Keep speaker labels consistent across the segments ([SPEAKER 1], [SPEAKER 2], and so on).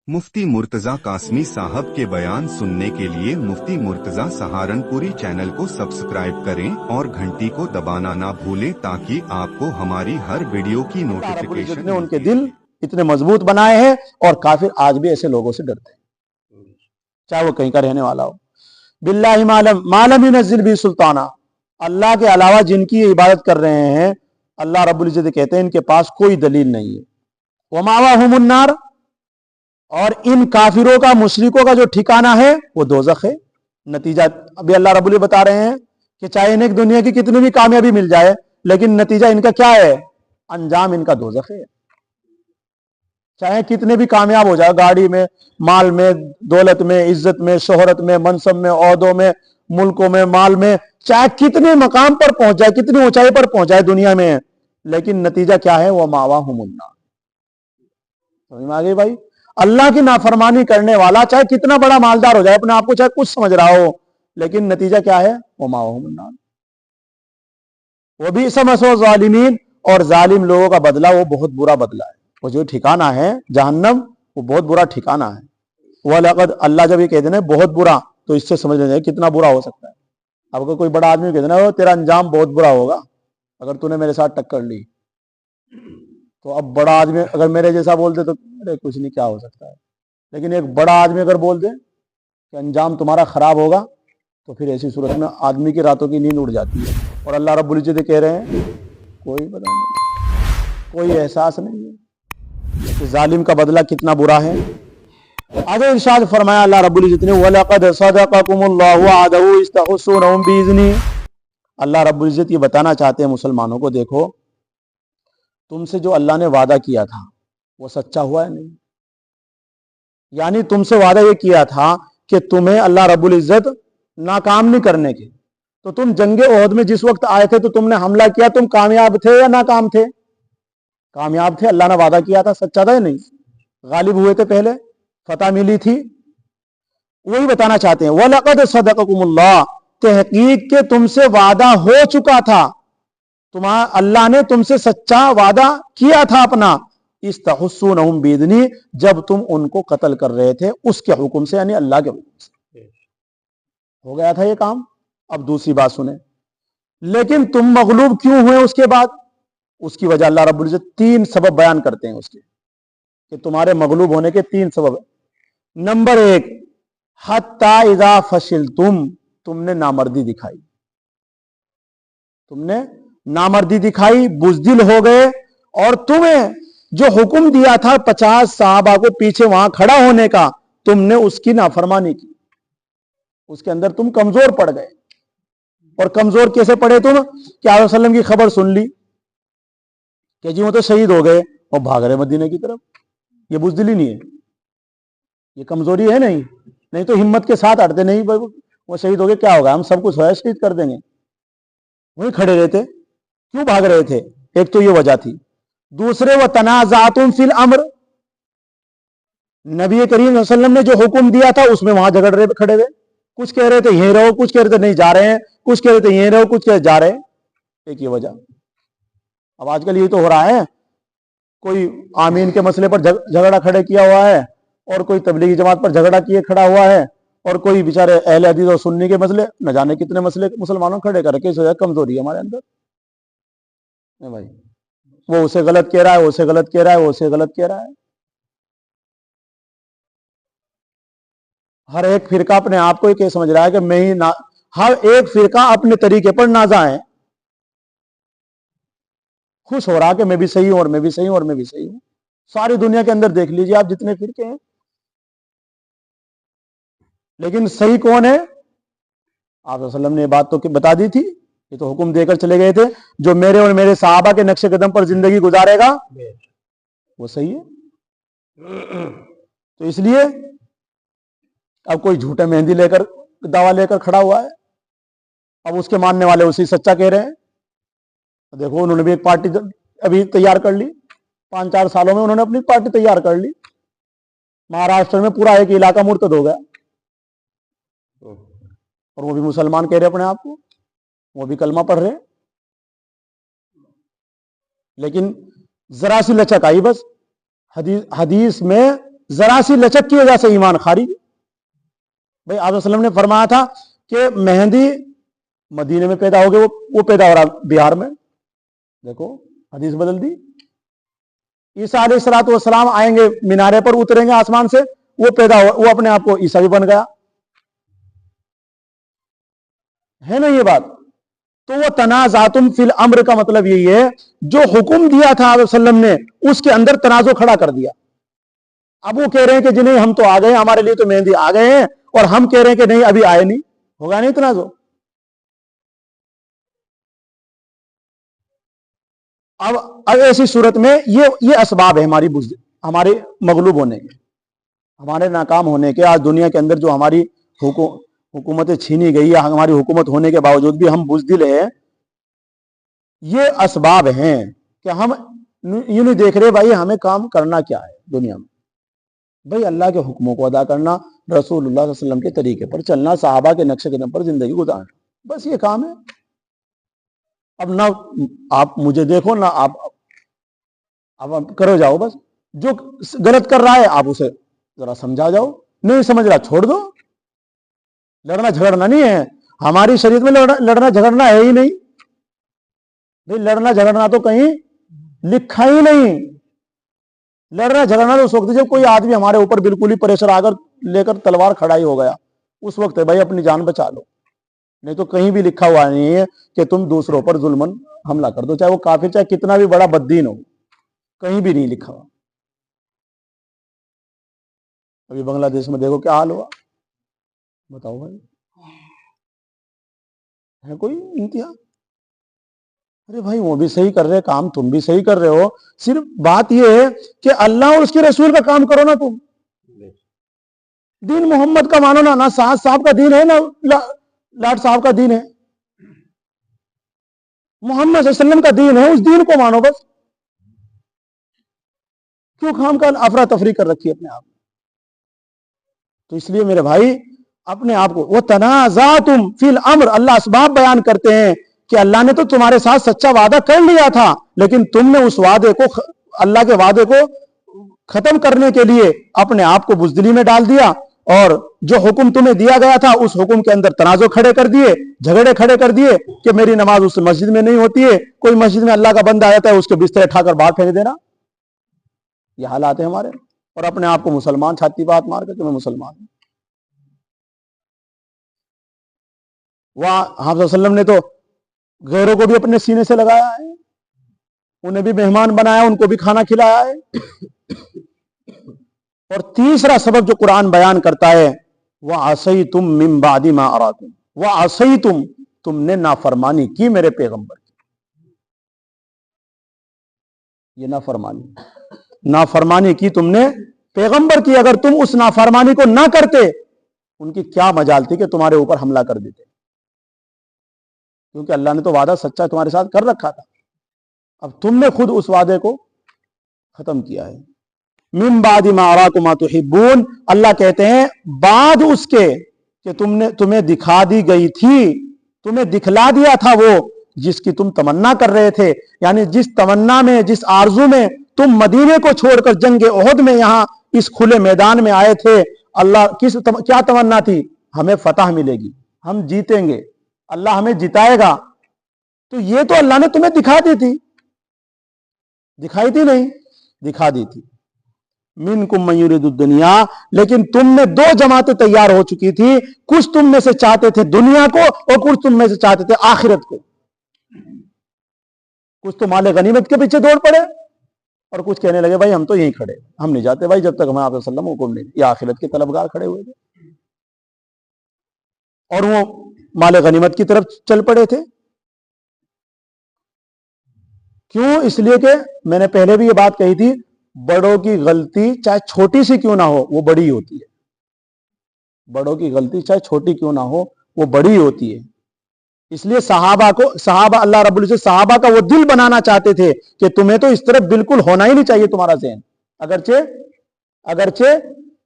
[SPEAKER 1] मुफ्ती मुर्तजा कासमी साहब के बयान सुनने के लिए मुफ्ती मुर्तजा सहारनपुरी चैनल को सब्सक्राइब करें और घंटी को दबाना ना भूलें ताकि आपको हमारी हर वीडियो की नोटिफिकेशन
[SPEAKER 2] ने उनके दिल इतने मजबूत बनाए हैं और काफिर आज भी ऐसे लोगों से डरते हैं, चाहे वो कहीं का रहने वाला हो। बिल्लाहि मालम युनज़्ज़िल बिही सुल्ताना, अल्लाह के अलावा जिनकी इबादत कर रहे हैं, अल्लाह रब्बुल इज्जत कहते हैं इनके पास कोई दलील नहीं है। वमावाहुमुन नार, और इन काफिरों का, मुशरिकों का जो ठिकाना है वो दोज़ख है। नतीजा अभी अल्लाह रब्बुल इज्जत बता रहे हैं कि चाहे इन्हें दुनिया की कितनी भी कामयाबी मिल जाए, लेकिन नतीजा इनका क्या है? अंजाम इनका दोज़ख है। चाहे कितने भी कामयाब हो जाए, गाड़ी में, माल में, दौलत में, इज्जत में, शोहरत में, मनसब में, ओहदों में, मुल्कों में, माल में, चाहे कितने मकाम पर पहुंच जाए, कितनी ऊंचाई पर पहुंच जाए दुनिया में, लेकिन नतीजा क्या है? वो मावाहुमुन नार। समझ में आ गई भाई? अल्लाह की नाफरमानी करने वाला चाहे कितना बड़ा मालदार हो जाए, अपने आप को चाहे कुछ समझ रहा हो, लेकिन नतीजा क्या है? वो मावाहुमुन नार। वो भी समसो जालिमीन, और जालिम लोगों का बदला वो बहुत बुरा बदला है। वो जो ठिकाना है जहन्नम, वो बहुत बुरा ठिकाना है। वह लगद, अल्लाह जब ये कहते हैं बहुत बुरा, तो इससे समझ लेना कितना बुरा हो सकता है। अब अगर कोई बड़ा आदमी कहते ना वो तेरा अंजाम बहुत बुरा होगा अगर तूने मेरे साथ टक्कर ली, तो अब बड़ा आदमी अगर मेरे जैसा बोल दे तो अरे कुछ नहीं, क्या हो सकता है। लेकिन एक बड़ा आदमी अगर बोल दे कि अंजाम तुम्हारा खराब होगा, तो फिर ऐसी सूरत में आदमी की रातों की नींद उड़ जाती है। और अल्लाह रब्बुल इज्जत कह रहे हैं कोई पता नहीं, कोई एहसास नहीं है कि जालिम का बदला कितना बुरा है। आगे इरशाद फरमाया अल्लाह रब्बुल इज्जत ने, वलक़द सदक़कुमुल्लाहु वअदहु इस्तहुस्सूनहुम बिइज़्नी। अल्लाह रब्बुल इज्जत ये बताना चाहते हैं मुसलमानों को, देखो तुमसे जो अल्लाह ने वादा किया था वो सच्चा हुआ है नहीं। यानी तुमसे वादा ये किया था कि तुम्हें अल्लाह रब्बुल इज्जत नाकाम नहीं करने के, तो तुम जंगे ओहद में जिस वक्त आए थे तो तुमने हमला किया, तुम कामयाब थे या नाकाम थे? कामयाब थे। अल्लाह ने वादा किया था, सच्चा था या नहीं? गालिब हुए थे, पहले फतह मिली थी। वही बताना चाहते हैं, वलक़द सदक़कुमुल्लाह, तहकीक के तुमसे वादा हो चुका था, तुम्हारा अल्लाह ने तुमसे सच्चा वादा किया था अपना, इस्तहुस्सूनहुम बिइज़्नी, जब तुम उनको कत्ल कर रहे थे उसके हुक्म से, यानी अल्लाह के हुक्म से हो गया था ये काम। अब दूसरी बात सुने, लेकिन तुम मगलूब क्यों हुए उसके बाद? उसकी वजह अल्लाह रब्बुल इज्जत तीन सबब बयान करते हैं उसके, कि तुम्हारे मगलूब होने के तीन सबब। नंबर एक, हत्ता इज़ा फशिलतुम, तुमने नामर्दी दिखाई, तुमने नामर्दी दिखाई, बुज़दिल हो गए, और तुम्हें जो हुक्म दिया था 50 सहाबा को पीछे वहां खड़ा होने का, तुमने उसकी नाफरमानी की, उसके अंदर तुम कमजोर पड़ गए। और कमजोर कैसे पड़े तुम? कि आला सल्लम की खबर सुन ली कि जी वो तो शहीद हो गए और भाग रहे मदीने की तरफ। ये बुज़दिली नहीं है, ये कमजोरी है। नहीं नहीं तो हिम्मत के साथ हटते, नहीं वो शहीद हो गए, क्या होगा, हम सब कुछ है शहीद कर देंगे, वहीं खड़े रहते। क्यों भाग रहे थे? एक तो ये वजह थी। दूसरे, व तनाज़ातुम फिल अम्र, नबी करीम सल्लल्लाहु अलैहि वसल्लम ने जो हुक्म दिया था उसमें वहां झगड़ रहे, खड़े हुए। कुछ कह रहे थे यहीं रहो, कुछ कह रहे थे नहीं जा रहे हैं, कुछ कह रहे थे यहीं रहो, कुछ कह रहे जा रहे हैं। एक ये वजह। अब आजकल ये तो हो रहा है, कोई आमीन के मसले पर झगड़ा खड़े किया हुआ है, और कोई तबलीगी जमात पर झगड़ा किए खड़ा हुआ है, और कोई बेचारे अहले हदीस और सुन्नी के मसले, न जाने कितने मसले मुसलमानों खड़े कर रखे। इस वजह कमजोरी है हमारे अंदर। नहीं भाई, वो उसे गलत कह रहा है, उसे गलत कह रहा है, वो उसे गलत कह रहा है। हर एक फिरका अपने आप को ये समझ रहा है कि मैं ही ना, हर एक फिरका अपने तरीके पर नाजा है, खुश हो रहा कि मैं भी सही हूं और मैं भी सही हूं और मैं भी सही हूं। सारी दुनिया के अंदर देख लीजिए आप जितने फिरके हैं, लेकिन सही कौन है? आप वसल्लम ने बात तो बता दी थी, ये तो हुक्म देकर चले गए थे, जो मेरे और मेरे सहाबा के नक्शे कदम पर जिंदगी गुजारेगा वो सही है। तो इसलिए अब कोई झूठे मेहंदी लेकर, दावा लेकर खड़ा हुआ है, अब उसके मानने वाले उसी सच्चा कह रहे हैं। देखो उन्होंने भी एक पार्टी अभी तैयार कर ली, 5-4 सालों में उन्होंने अपनी पार्टी तैयार कर ली। महाराष्ट्र में पूरा एक इलाका मुर्तद हो गया, और वो भी मुसलमान कह रहे अपने आप को, वो भी कलमा पढ़ रहे। लेकिन जरा सी लचक आई बस, हदीस में जरा सी लचक की वजह से ईमान खारिज। भाई आप वसल्लम ने फरमाया था कि मेहंदी मदीने में पैदा हो गए, वो पैदा हो रहा बिहार में, देखो हदीस बदल दी। ईसा अलैहिस्सलातु वस्सलाम आएंगे, मीनारे पर उतरेंगे आसमान से, वो पैदा हो, वो अपने आप को ईसा भी बन गया, है ना ये बात। तो वो तनाज़ातुम फिल अम्र का मतलब यही है, जो हुक्म दिया था आप वसल्लम ने उसके अंदर तनाज़ो खड़ा कर दिया। अब वो कह रहे हैं कि जिन्हें हम तो आ गए, हमारे लिए तो मेहंदी आ गए हैं, और हम कह रहे हैं कि नहीं अभी आए नहीं, होगा नहीं तनाज़ो। अब ऐसी सूरत में ये असबाब है हमारे मगलूब होने के, हमारे नाकाम होने के। आज दुनिया के अंदर जो हमारी हुकूमतें छीनी गई, या हमारी हुकूमत होने के बावजूद भी हम बुज़दिल हैं, ये असबाब हैं कि हम यूं नहीं देख रहे भाई हमें काम करना क्या है दुनिया में। भाई अल्लाह के हुक्मों को अदा करना, रसूलुल्लाह सल्लल्लाहु अलैहि वसल्लम के तरीके पर चलना, सहाबा के नक्शे कदम पर जिंदगी गुजारना, बस ये काम है। अब ना आप मुझे देखो ना आप करो जाओ, बस जो गलत कर रहा है आप उसे जरा समझा जाओ, नहीं समझ रहा छोड़ दो। लड़ना झगड़ना नहीं है हमारी शरीयत में, लड़ना झगड़ना है ही नहीं भाई। लड़ना झगड़ना तो कहीं लिखा ही नहीं। लड़ना झगड़ना तो उस वक्त जब कोई आदमी हमारे ऊपर बिल्कुल ही प्रेशर आकर लेकर तलवार खड़ा ही हो गया, उस वक्त है भाई अपनी जान बचा लो, नहीं तो कहीं भी लिखा हुआ नहीं है कि तुम दूसरों पर जुल्मन हमला कर दो, चाहे वो काफिर चाहे कितना भी बड़ा बद्दीन हो, कहीं भी नहीं लिखा हुआ। अभी बांग्लादेश में देखो क्या हाल हुआ, बताओ भाई, है कोई इंतहा? अरे भाई वो भी सही कर रहे काम, तुम भी सही कर रहे हो, सिर्फ बात यह है कि अल्लाह और उसके रसूल का काम करो ना तुम। दीन मोहम्मद का मानो ना साहब साहब का दीन है ना लाट साहब का दीन है, मोहम्मद सल्लल्लाहु अलैहि वसल्लम का दीन है, उस दीन को मानो बस। क्यों खाम का अफरा तफरी कर रखी है अपने आप? तो इसलिए मेरे भाई अपने आप को, वो तनाज़ातुम फिल अम्र, अल्लाह असबाब बयान करते हैं कि अल्लाह ने तो तुम्हारे साथ सच्चा वादा कर लिया था, लेकिन तुमने उस वादे को, अल्लाह के वादे को खत्म करने के लिए अपने आप को बुज़दिली में डाल दिया, और जो हुक्म तुम्हें दिया गया था उस हुक्म के अंदर तनाज़ो खड़े कर दिए, झगड़े खड़े कर दिए कि मेरी नमाज उस मस्जिद में नहीं होती है, कोई मस्जिद में अल्लाह का बंदा आता है उसके बिस्तर उठाकर बाहर फेंक देना। ये हालात है हमारे, और अपने आप को मुसलमान छाती बात मार कर कि मैं मुसलमान हूं। वहां हाफ़िज़ वसल्लम ने तो गैरों को भी अपने सीने से लगाया है, उन्हें भी मेहमान बनाया, उनको भी खाना खिलाया है। और तीसरा सबक जो कुरान बयान करता है, वह असई तुम मिन बादी मा अराकुम, वह असई तुमने नाफरमानी की मेरे पैगंबर की। ये नाफरमानी की तुमने पैगंबर की। अगर तुम उस नाफरमानी को ना करते, उनकी क्या मजाल थी कि तुम्हारे ऊपर हमला कर देते, क्योंकि अल्लाह ने तो वादा सच्चा तुम्हारे साथ कर रखा था। अब तुमने खुद उस वादे को खत्म किया है। मिन बादी मा अराकुम मा तुहिब्बून, अल्लाह कहते हैं बाद उसके कि तुम्हें दिखा दी गई थी, तुम्हें दिखला दिया था वो जिसकी तुम तमन्ना कर रहे थे। यानी जिस तमन्ना में, जिस आरजू में तुम मदीने को छोड़कर जंगे ओहद में यहां इस खुले मैदान में आए थे, अल्लाह क्या तमन्ना थी? हमें फतह मिलेगी, हम जीतेंगे, अल्लाह हमें जिताएगा। तो ये तो अल्लाह ने तुम्हें दिखा दी थी, दिखाई थी नहीं, दिखा दी थी। मिनकुम मन युरिदुद दुनिया, लेकिन तुम में दो जमातें तैयार हो चुकी थी, कुछ तुम में से चाहते थे दुनिया को और कुछ तुम में से चाहते थे आखिरत को। कुछ तो माले गनीमत के पीछे दौड़ पड़े और कुछ कहने लगे भाई हम तो यहीं खड़े, हम नहीं जाते भाई जब तक हमें आप सल्लम हुक्म नहीं। ये आखिरत के तलबगार खड़े हुए थे और वो माले गनीमत की तरफ चल पड़े थे। क्यों? इसलिए कि मैंने पहले भी ये बात कही थी, बड़ों की गलती चाहे छोटी सी क्यों ना हो वो बड़ी होती है। बड़ों की गलती चाहे छोटी क्यों ना हो वो बड़ी होती है। इसलिए सहाबा अल्लाह रब्बुल इज्जत सहाबा का वो दिल बनाना चाहते थे कि तुम्हें तो इस तरफ बिल्कुल होना ही नहीं चाहिए तुम्हारा ज़हन। अगरचे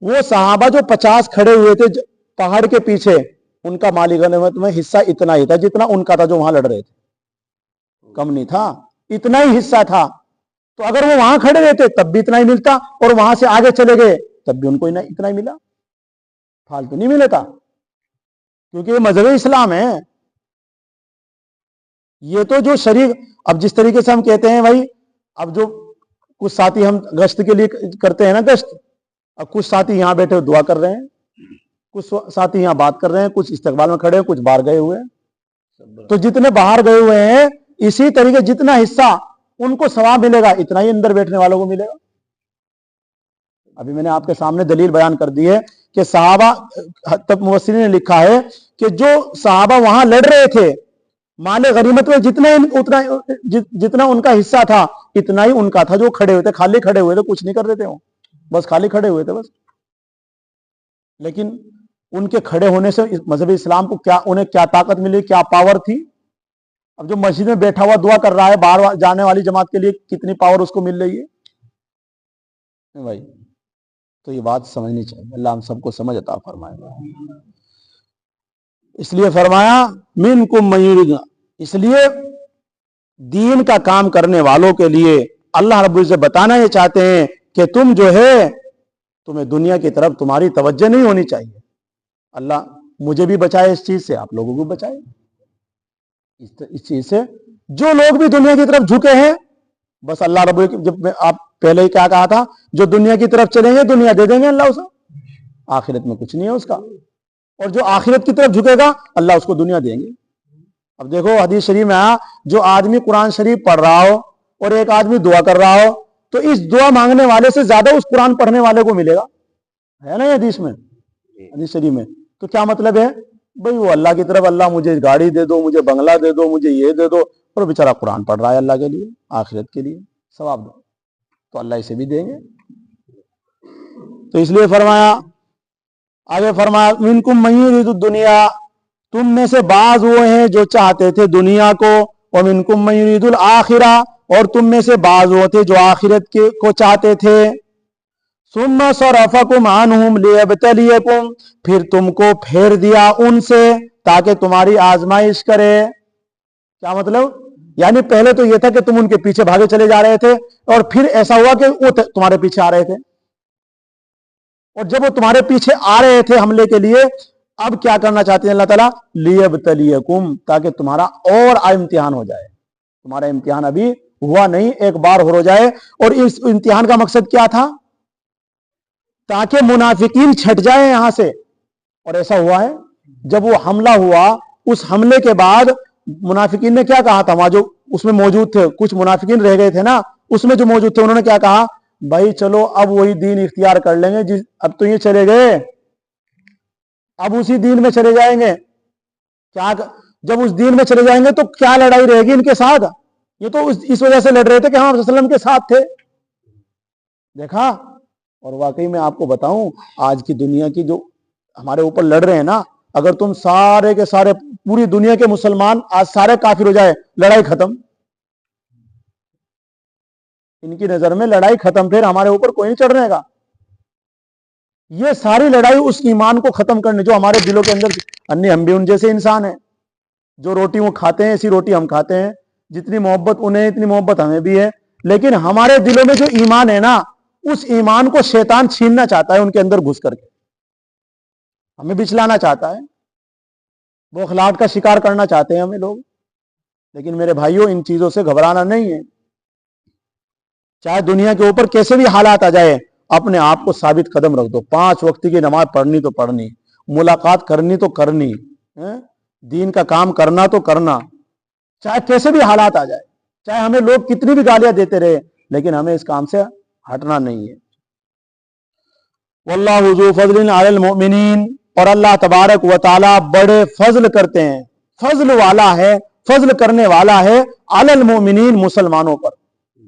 [SPEAKER 2] वो सहाबा जो 50 खड़े हुए थे पहाड़ के पीछे, उनका माली गनीमत में हिस्सा इतना ही था जितना उनका था जो वहां लड़ रहे थे, कम नहीं था, इतना ही हिस्सा था। तो अगर वो वहां खड़े रहते तब भी इतना ही मिलता, और वहां से आगे चले गए تب بھی ان کو اتنا ہی ملا, فالتو نہیں ملے تھا, کیونکہ یہ مذہب اسلام ہے. یہ تو جو شریک, اب جس طریقے سے ہم کہتے ہیں بھائی, اب جو کچھ ساتھی ہم گشت کے لیے کرتے ہیں نا گشت, اب کچھ ساتھی یہاں بیٹھے دعا کر رہے ہیں, کچھ ساتھی یہاں بات کر رہے ہیں, کچھ استقبال میں کھڑے ہیں, کچھ باہر گئے ہوئے ہیں. تو جتنے باہر گئے ہوئے ہیں اسی طریقے جتنا حصہ ان کو ثواب ملے گا اتنا ہی اندر بیٹھنے والوں کو ملے گا. ابھی میں نے آپ کے سامنے دلیل بیان کر دی ہے کہ صحابہ, تب مفسرین نے لکھا ہے کہ جو صحابہ وہاں لڑ رہے تھے مال غنیمت میں جتنا ان کا حصہ تھا اتنا ہی ان کا تھا. جو کھڑے ہوئے تھے خالی کھڑے ہوئے تھے, کچھ نہیں کر رہے تھے, وہ بس خالی کھڑے ہوئے تھے بس. لیکن ان کے کھڑے ہونے سے مذہب اسلام کو کیا, انہیں کیا طاقت ملی, کیا پاور تھی. اب جو مسجد میں بیٹھا ہوا دعا کر رہا ہے, باہر جانے والی جماعت کے لیے کتنی پاور اس کو مل رہی ہے بھائی. تو یہ بات سمجھنی چاہیے, اللہ ہم سب کو سمجھ عطا فرمائے. اس لیے فرمایا منکم من یرید, اس لیے دین کا کام کرنے والوں کے لیے اللہ رب العزت بتانا یہ چاہتے ہیں کہ تم جو ہے تمہیں دنیا کی طرف تمہاری توجہ نہیں ہونی چاہیے. اللہ مجھے بھی بچائے اس چیز سے, آپ لوگوں کو بچائے اس چیز سے. جو لوگ بھی دنیا کی طرف جھکے ہیں بس اللہ رب العزت, جب آپ پہلے ہی کیا کہا تھا, جو دنیا کی طرف چلیں گے دنیا دے دیں گے اللہ اسے, آخرت میں کچھ نہیں ہے اس کا. اور جو آخرت کی طرف جھکے گا اللہ اس کو دنیا دیں گے. اب دیکھو حدیث شریف میں آیا, جو آدمی قرآن شریف پڑھ رہا ہو اور ایک آدمی دعا کر رہا ہو تو اس دعا مانگنے والے سے زیادہ اس قرآن پڑھنے والے کو ملے گا, ہے نا یہ حدیث میں, حدیث شریف میں. تو کیا مطلب ہے بھئی, وہ اللہ کی طرف اللہ مجھے گاڑی دے دو, مجھے بنگلہ دے دو, مجھے یہ دے دو, اور بیچارہ قرآن پڑھ رہا ہے اللہ کے لیے, آخرت کے لیے ثواب دو, تو اللہ اسے بھی دیں گے. تو اس لیے فرمایا, آگے فرمایا منکم من یرید الدنیا, تم میں سے بعض وہ ہیں جو چاہتے تھے دنیا کو, ومنکم من یرید الآخرہ, اور تم میں سے بعض وہ تھے جو آخرت کو چاہتے تھے. ثم صرفکم عنہم لیبتلیکم, پھر تم کو پھیر دیا ان سے تاکہ تمہاری آزمائش کرے. کیا مطلب, یعنی پہلے تو یہ تھا کہ تم ان کے پیچھے بھاگے چلے جا رہے تھے, اور پھر ایسا ہوا کہ وہ تمہارے پیچھے آ رہے تھے, اور جب وہ تمہارے پیچھے آ رہے تھے حملے کے لیے, اب کیا کرنا چاہتے ہیں اللہ تعالیٰ, لیبتلیکم, تاکہ تمہارا اور امتحان ہو جائے. تمہارا امتحان ابھی ہوا نہیں, ایک بار ہو جائے. اور اس امتحان کا مقصد کیا تھا, تاکہ منافقین چھٹ جائیں یہاں سے. اور ایسا ہوا ہے, جب وہ حملہ ہوا اس حملے کے بعد منافقین نے کیا کہا تھا, وہاں جو اس میں موجود تھے کچھ منافقین رہ گئے تھے نا, اس میں جو موجود تھے انہوں نے کیا کہا, بھائی چلو اب وہی دین اختیار کر لیں گے, اب تو یہ چلے گئے, اب اسی دین میں چلے جائیں گے. کیا جب اس دین میں چلے جائیں گے تو کیا لڑائی رہے گی ان کے ساتھ, یہ تو اس وجہ سے لڑ رہے تھے کہ ہم صلی اللہ علیہ وسلم کے ساتھ تھے. دیکھا, اور واقعی میں آپ کو بتاؤں, آج کی دنیا کی جو ہمارے اوپر لڑ رہے ہیں نا, اگر تم سارے کے سارے پوری دنیا کے مسلمان آج سارے کافر ہو جائے, لڑائی ختم. ان کی نظر میں لڑائی ختم, پھر ہمارے اوپر کوئی نہیں چڑھنے گا. یہ ساری لڑائی اس ایمان کو ختم کرنے جو ہمارے دلوں کے اندر, ہم بھی ان جیسے انسان ہیں, جو روٹی وہ کھاتے ہیں ایسی روٹی ہم کھاتے ہیں, جتنی محبت انہیں اتنی محبت ہمیں بھی ہے. لیکن ہمارے دلوں میں جو ایمان ہے نا, اس ایمان کو شیطان چھیننا چاہتا ہے ان کے اندر گھس کر کے, ہمیں بچلانا چاہتا ہے, بوکھلاہٹ کا شکار کرنا چاہتے ہیں ہمیں لوگ. لیکن میرے بھائیوں, ان چیزوں سے گھبرانا نہیں ہے. چاہے دنیا کے اوپر کیسے بھی حالات آ جائے, اپنے آپ کو ثابت قدم رکھ دو. 5 وقت کی نماز پڑھنی تو پڑھنی, ملاقات کرنی تو کرنی, دین کا کام کرنا تو کرنا, چاہے کیسے بھی حالات آ جائے, چاہے ہمیں لوگ کتنی بھی گالیاں دیتے رہے, لیکن ہمیں اس کام سے ہٹنا نہیں ہے. واللہ ذو فضل علی المؤمنین, اور اللہ تبارک و تعالی بڑے فضل کرتے ہیں, فضل والا ہے, فضل کرنے والا ہے, علی المؤمنین, مسلمانوں پر.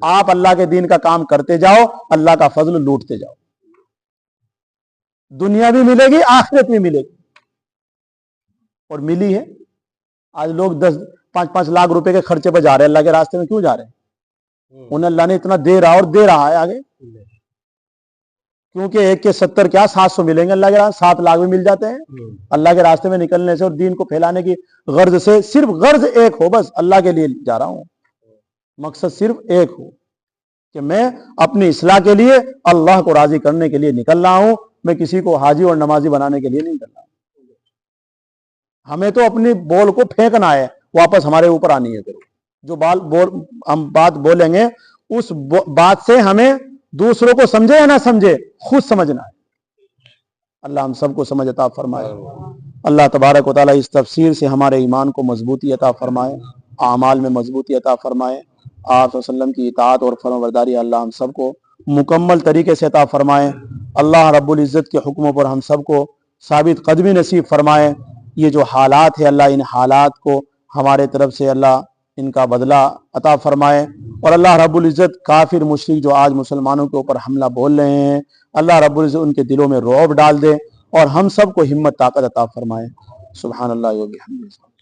[SPEAKER 2] آپ اللہ کے دین کا کام کرتے جاؤ, اللہ کا فضل لوٹتے جاؤ, دنیا بھی ملے گی, آخرت بھی ملے گی. اور ملی ہے. آج لوگ 5-5 لاکھ روپے کے خرچے پہ جا رہے ہیں, اللہ کے راستے میں کیوں جا رہے ہیں, انہیں اللہ نے اتنا دے رہا اور دے رہا ہے آگے. کیونکہ ایک کے 70 کیا 700 ملیں گے اللہ کے راستے, 7 لاکھ بھی مل جاتے ہیں اللہ کے راستے میں نکلنے سے, اور دین کو پھیلانے کی غرض سے. صرف غرض ایک ہو, بس اللہ کے لیے جا رہا ہوں, مقصد صرف ایک ہو. کہ میں اپنی اصلاح کے لیے اللہ کو راضی کرنے کے لیے نکل رہا ہوں، میں کسی کو حاجی اور نمازی بنانے کے لیے نہیں نکل رہا ہوں۔ ہمیں تو اپنی بول کو پھینکنا ہے، واپس ہمارے اوپر آنی ہے۔ پھر جو ہم بات بولیں گے اس بات سے ہمیں دوسروں کو سمجھے یا نہ سمجھے خود سمجھنا ہے۔ اللہ ہم سب کو سمجھ عطا فرمائے۔ اللہ تبارک و تعالیٰ اس تفسیر سے ہمارے ایمان کو مضبوطی عطا فرمائے، اعمال میں مضبوطی عطا فرمائے، آپ صلی اللہ علیہ وسلم کی اطاعت اور فرمانبرداری اللہ ہم سب کو مکمل طریقے سے عطا فرمائے۔ اللہ رب العزت کے حکموں پر ہم سب کو ثابت قدمی نصیب فرمائے۔ یہ جو حالات ہے اللہ ان حالات کو ہمارے طرف سے اللہ ان کا بدلہ عطا فرمائے، اور اللہ رب العزت کافر مشرک جو آج مسلمانوں کے اوپر حملہ بول رہے ہیں، اللہ رب العزت ان کے دلوں میں رعب ڈال دے اور ہم سب کو ہمت طاقت عطا فرمائے۔ سبحان اللہ و بحمدہ۔